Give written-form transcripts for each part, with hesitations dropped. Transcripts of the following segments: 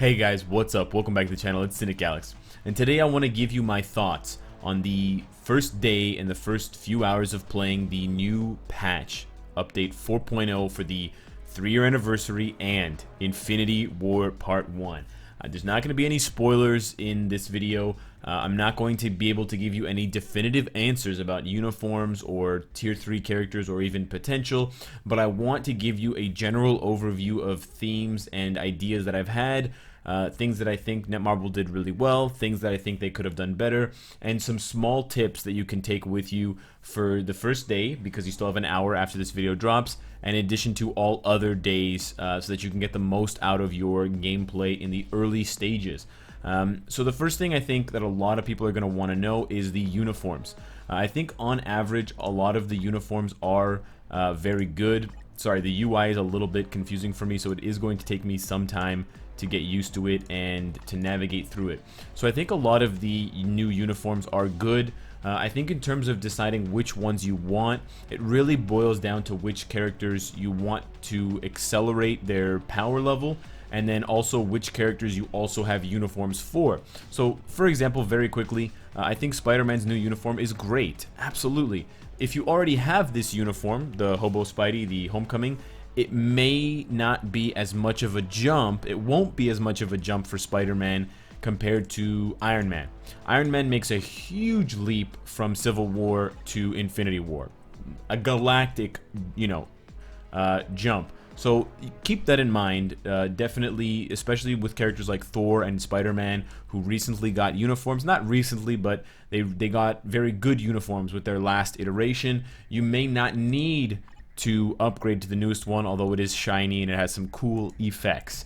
Hey guys, what's up? Welcome back to the channel. It's Cynicalex, and today I want to give you my thoughts on the first day and the first few hours of playing the new patch, update 4.0 for the 3-year anniversary and Infinity War Part 1. There's not going to be any spoilers in this video. I'm not going to be able to give you any definitive answers about uniforms or tier 3 characters or even potential, but I want to give you a general overview of themes and ideas that I've had, things that I think Netmarble did really well, things that I think they could have done better, and some small tips that you can take with you for the first day, because you still have an hour after this video drops, and in addition to all other days, so that you can get the most out of your gameplay in the early stages. So the first thing I think that a lot of people are going to want to know is the uniforms. I think on average a lot of the uniforms are very good. Sorry, the UI is a little bit confusing for me, so it is going to take me some time to get used to it and to navigate through it. So I think a lot of the new uniforms are good. I think in terms of deciding which ones you want, it really boils down to which characters you want to accelerate their power level, and then also which characters you also have uniforms for. So for example, very quickly, I think Spider-Man's new uniform is great, absolutely. If you already have this uniform, the Hobo Spidey, the Homecoming, it may not be as much of a jump, it won't be as much of a jump for Spider-Man compared to Iron Man. Iron Man makes a huge leap from Civil War to Infinity War. A galactic, jump. So keep that in mind, definitely, especially with characters like Thor and Spider-Man, who recently got uniforms. Not recently, but they got very good uniforms with their last iteration. You may not need to upgrade to the newest one, although it is shiny and it has some cool effects.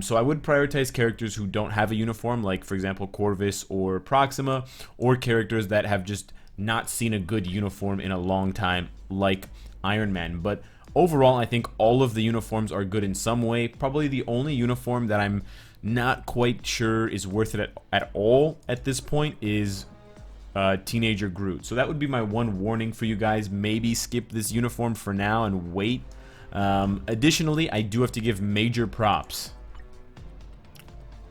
So I would prioritize characters who don't have a uniform, like for example Corvus or Proxima, or characters that have just not seen a good uniform in a long time, like Iron Man. But overall, I think all of the uniforms are good in some way. Probably the only uniform that I'm not quite sure is worth it at all at this point is Teenager Groot. So that would be my one warning for you guys. Maybe skip this uniform for now and wait. Additionally, I do have to give major props.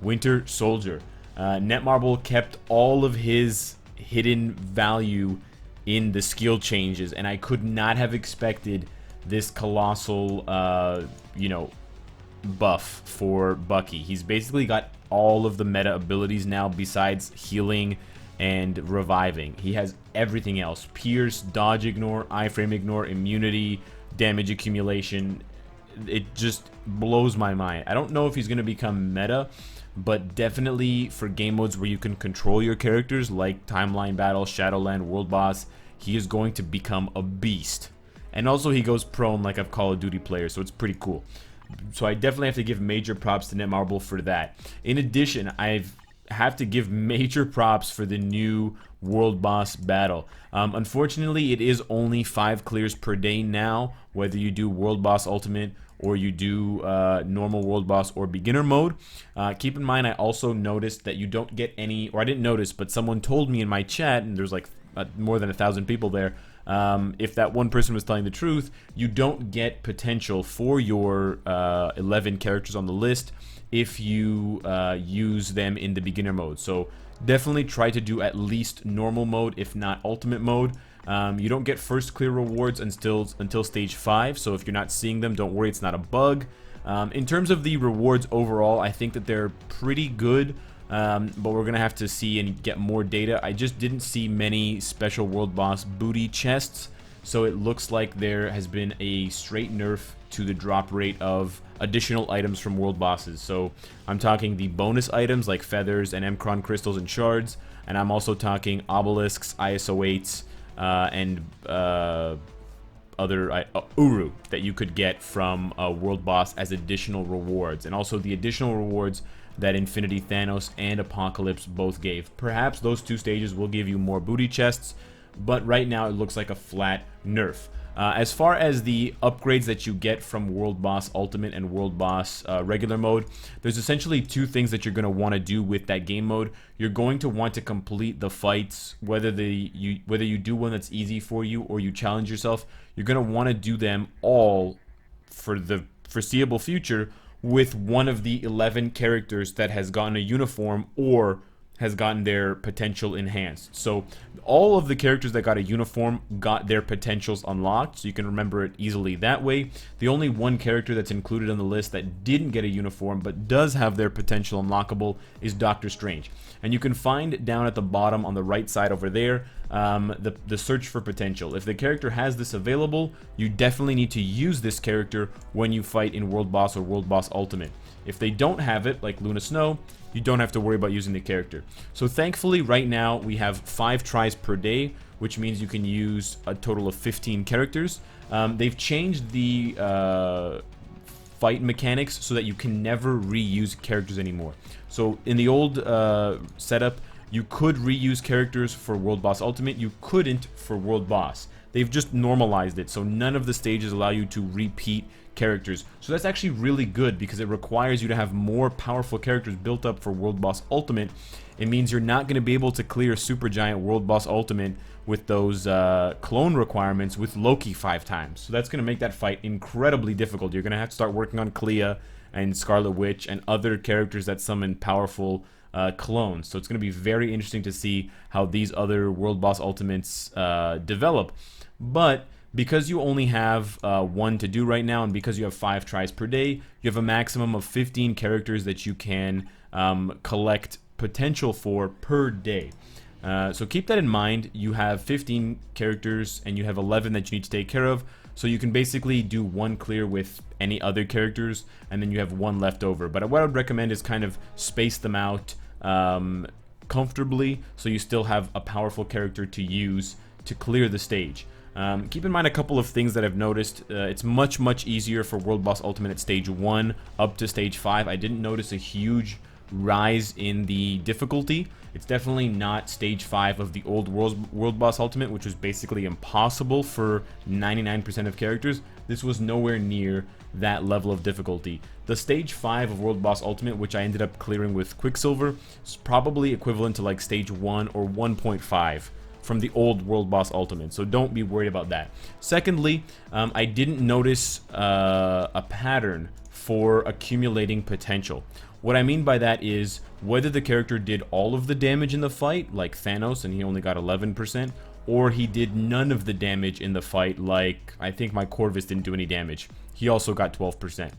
Winter Soldier. Netmarble kept all of his hidden value in the skill changes, and I could not have expected this colossal, buff for Bucky. He's basically got all of the meta abilities now besides healing and reviving. He has everything else: Pierce, dodge ignore, iframe ignore, immunity, damage accumulation. It just blows my mind. I don't know if he's going to become meta, but definitely for game modes where you can control your characters like Timeline Battle, Shadowland, World Boss, he is going to become a beast. And also he goes prone like a Call of Duty player, so it's pretty cool. So I definitely have to give major props to Netmarble for that. In addition, I have to give major props for the new World Boss battle. Unfortunately, it is only 5 clears per day now, whether you do World Boss Ultimate or you do normal World Boss or beginner mode. Keep in mind, I also noticed that you don't get any, or I didn't notice, but someone told me in my chat, and there's like more than 1,000 people there, if that one person was telling the truth, you don't get potential for your 11 characters on the list if you use them in the beginner mode. So definitely try to do at least normal mode, if not ultimate mode. You don't get first clear rewards until stage 5, so if you're not seeing them, don't worry, it's not a bug. In terms of the rewards overall, I think that they're pretty good, but we're gonna have to see and get more data. I just didn't see many special World Boss booty chests, so it looks like there has been a straight nerf to the drop rate of additional items from world bosses. So I'm talking the bonus items like feathers and Emkron crystals and shards, and I'm also talking obelisks, ISO8s, and other Uru that you could get from a world boss as additional rewards, and also the additional rewards that Infinity Thanos and Apocalypse both gave. Perhaps those 2 stages will give you more booty chests, but right now it looks like a flat nerf. As far as the upgrades that you get from World Boss Ultimate and World Boss regular mode, there's essentially 2 things that you're going to want to do with that game mode. You're going to want to complete the fights, whether you do one that's easy for you or you challenge yourself. You're going to want to do them all for the foreseeable future, with one of the 11 characters that has gotten a uniform or has gotten their potential enhanced. So all of the characters that got a uniform got their potentials unlocked, so you can remember it easily that way. The only one character that's included on the list that didn't get a uniform but does have their potential unlockable is Doctor Strange. And you can find down at the bottom on the right side over there the search for potential. If the character has this available, you definitely need to use this character when you fight in World Boss or World Boss Ultimate. If they don't have it, like Luna Snow, you don't have to worry about using the character. So thankfully, right now, we have 5 tries per day, which means you can use a total of 15 characters. They've changed the fight mechanics so that you can never reuse characters anymore. So in the old setup, you could reuse characters for World Boss Ultimate. You couldn't for World Boss. They've just normalized it, so none of the stages allow you to repeat characters. So that's actually really good because it requires you to have more powerful characters built up for World Boss Ultimate. It means you're not going to be able to clear Supergiant World Boss Ultimate with those clone requirements with Loki 5 times. So that's going to make that fight incredibly difficult. You're going to have to start working on Clea and Scarlet Witch and other characters that summon powerful clones. So it's going to be very interesting to see how these other World Boss Ultimates develop. But because you only have 1 to do right now, and because you have 5 tries per day, you have a maximum of 15 characters that you can collect potential for per day. So keep that in mind. You have 15 characters and you have 11 that you need to take care of. So you can basically do 1 clear with any other characters, and then you have 1 left over. But what I would recommend is kind of space them out comfortably, so you still have a powerful character to use to clear the stage. Keep in mind a couple of things that I've noticed. It's much easier for World Boss Ultimate at stage 1 up to stage 5. I didn't notice a huge rise in the difficulty. It's definitely not stage 5 of the old World Boss Ultimate, which was basically impossible for 99% of characters. This was nowhere near that level of difficulty. The stage 5 of World Boss Ultimate, which I ended up clearing with Quicksilver, is probably equivalent to like stage 1 or 1.5 from the old World Boss Ultimate, so don't be worried about that. Secondly, I didn't notice a pattern for accumulating potential. What I mean by that is whether the character did all of the damage in the fight, like Thanos, and he only got 11%, or he did none of the damage in the fight, like I think my Corvus didn't do any damage. He also got 12%.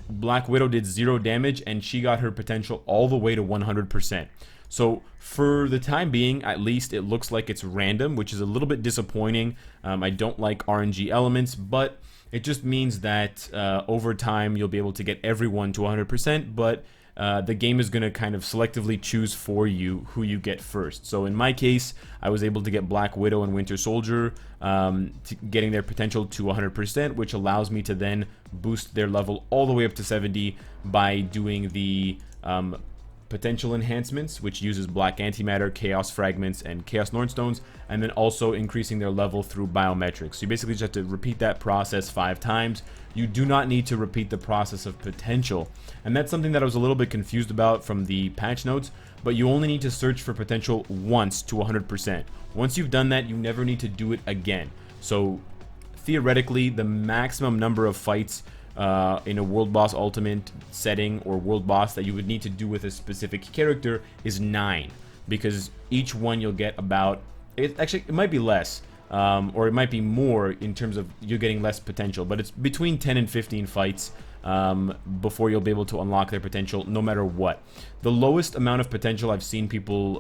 Black Widow did 0 damage, and she got her potential all the way to 100%. So for the time being, at least, it looks like it's random, which is a little bit disappointing. I don't like RNG elements, but it just means that over time you'll be able to get everyone to 100%, but the game is going to kind of selectively choose for you who you get first. So in my case, I was able to get Black Widow and Winter Soldier getting their potential to 100%, which allows me to then boost their level all the way up to 70 by doing the potential enhancements, which uses Black Antimatter, Chaos Fragments, and Chaos Nornstones, and then also increasing their level through biometrics. So you basically just have to repeat that process 5 times. You do not need to repeat the process of potential, and that's something that I was a little bit confused about from the patch notes, but you only need to search for potential once to 100%. Once you've done that, you never need to do it again. So theoretically, the maximum number of fights in a World Boss Ultimate setting or World Boss that you would need to do with a specific character is 9, because each one you'll get about, it might be less, or it might be more in terms of you getting less potential, but it's between 10 and 15 fights before you'll be able to unlock their potential no matter what. The lowest amount of potential I've seen people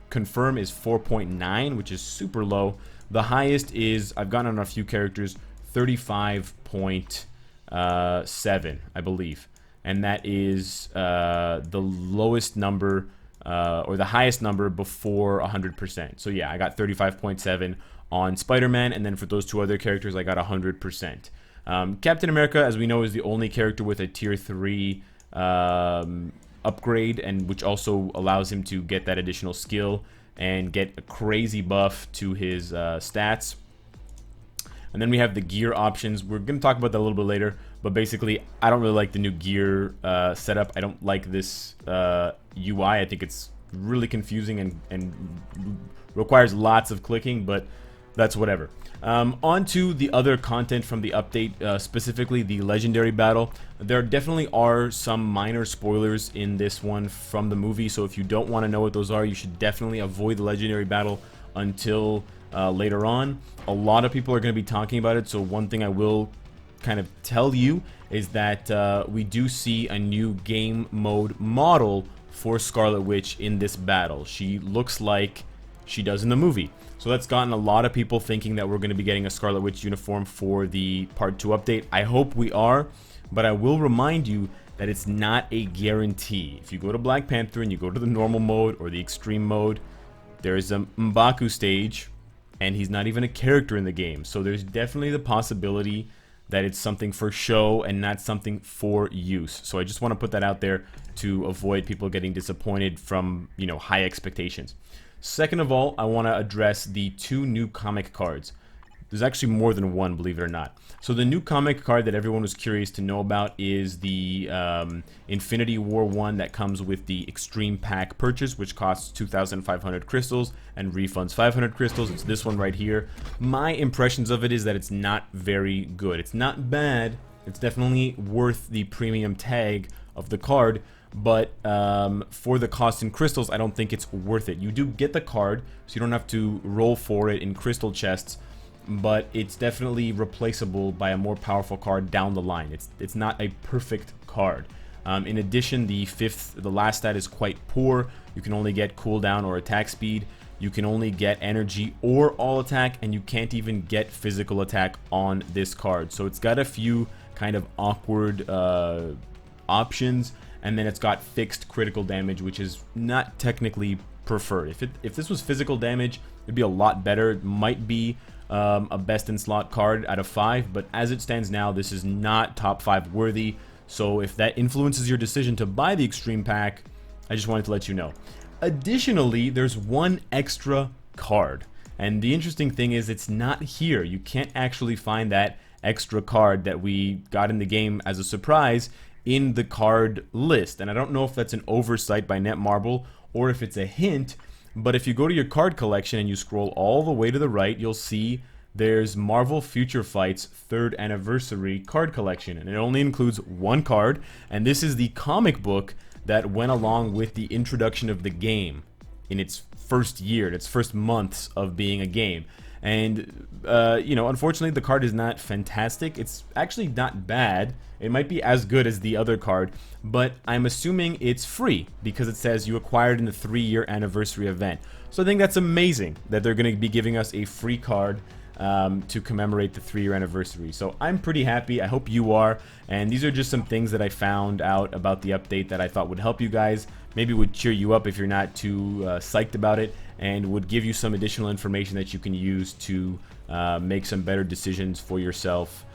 confirm is 4.9, which is super low. The highest is, I've gotten on a few characters, 35.7, I believe, and that is the lowest number or the highest number before 100%. So yeah, I got 35.7 on Spider-Man, and then for those 2 other characters, I got 100%. Captain America, as we know, is the only character with a tier 3 upgrade, and which also allows him to get that additional skill and get a crazy buff to his stats. And then we have the gear options. We're going to talk about that a little bit later, but basically, I don't really like the new gear setup. I don't like this UI. I think it's really confusing and requires lots of clicking, but that's whatever. On to the other content from the update, specifically the legendary battle. There definitely are some minor spoilers in this one from the movie, so if you don't want to know what those are, you should definitely avoid the legendary battle until later on. A lot of people are going to be talking about it, so one thing I will kind of tell you is that we do see a new game mode model for Scarlet Witch in this battle. She looks like she does in the movie. So that's gotten a lot of people thinking that we're going to be getting a Scarlet Witch uniform for the Part 2 update. I hope we are, but I will remind you that it's not a guarantee. If you go to Black Panther and you go to the normal mode or the extreme mode, there's a M'Baku stage, and he's not even a character in the game. So there's definitely the possibility that it's something for show and not something for use. So I just want to put that out there to avoid people getting disappointed from, you know, high expectations. Second of all, I want to address the 2 new comic cards. There's actually more than one, believe it or not. So the new comic card that everyone was curious to know about is the Infinity War one that comes with the Extreme Pack purchase, which costs 2,500 crystals and refunds 500 crystals. It's this one right here. My impressions of it is that it's not very good. It's not bad. It's definitely worth the premium tag of the card, but for the cost in crystals, I don't think it's worth it. You do get the card, so you don't have to roll for it in crystal chests, but it's definitely replaceable by a more powerful card down the line. It's not a perfect card. In addition, the last stat is quite poor. You can only get cooldown or attack speed. You can only get energy or all attack, and you can't even get physical attack on this card. So it's got a few kind of awkward options, and then it's got fixed critical damage, which is not technically preferred. If this was physical damage, it'd be a lot better. It might be a best in slot card out of 5, but as it stands now, this is not top 5 worthy. So if that influences your decision to buy the Extreme Pack, I just wanted to let you know. Additionally, there's one extra card, and the interesting thing is it's not here. You can't actually find that extra card that we got in the game as a surprise in the card list, and I don't know if that's an oversight by Netmarble or if it's a hint, but if you go to your card collection and you scroll all the way to the right, you'll see there's Marvel Future Fight's 3rd anniversary card collection, and it only includes one card, and this is the comic book that went along with the introduction of the game in its first year, in its first months of being a game. And, you know, unfortunately, the card is not fantastic. It's actually not bad. It might be as good as the other card, but I'm assuming it's free because it says you acquired in the 3-year anniversary event. So I think that's amazing that they're going to be giving us a free card to commemorate the 3-year anniversary. So I'm pretty happy. I hope you are. And these are just some things that I found out about the update that I thought would help you guys. Maybe would cheer you up if you're not too psyched about it, and would give you some additional information that you can use to make some better decisions for yourself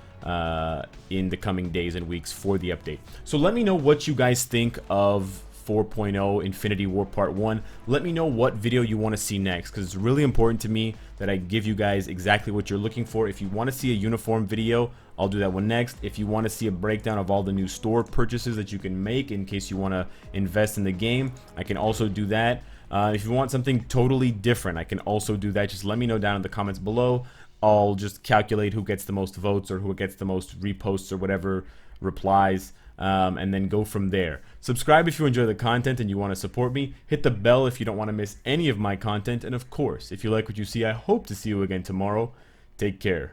in the coming days and weeks for the update. So let me know what you guys think of 4.0 Infinity War Part 1. Let me know what video you want to see next, because it's really important to me that I give you guys exactly what you're looking for. If you want to see a uniform video, I'll do that one next. If you want to see a breakdown of all the new store purchases that you can make in case you want to invest in the game, I can also do that. If you want something totally different, I can also do that. Just let me know down in the comments below. I'll just calculate who gets the most votes or who gets the most reposts or whatever replies, and then go from there. Subscribe if you enjoy the content and you want to support me. Hit the bell if you don't want to miss any of my content. And of course, if you like what you see, I hope to see you again tomorrow. Take care.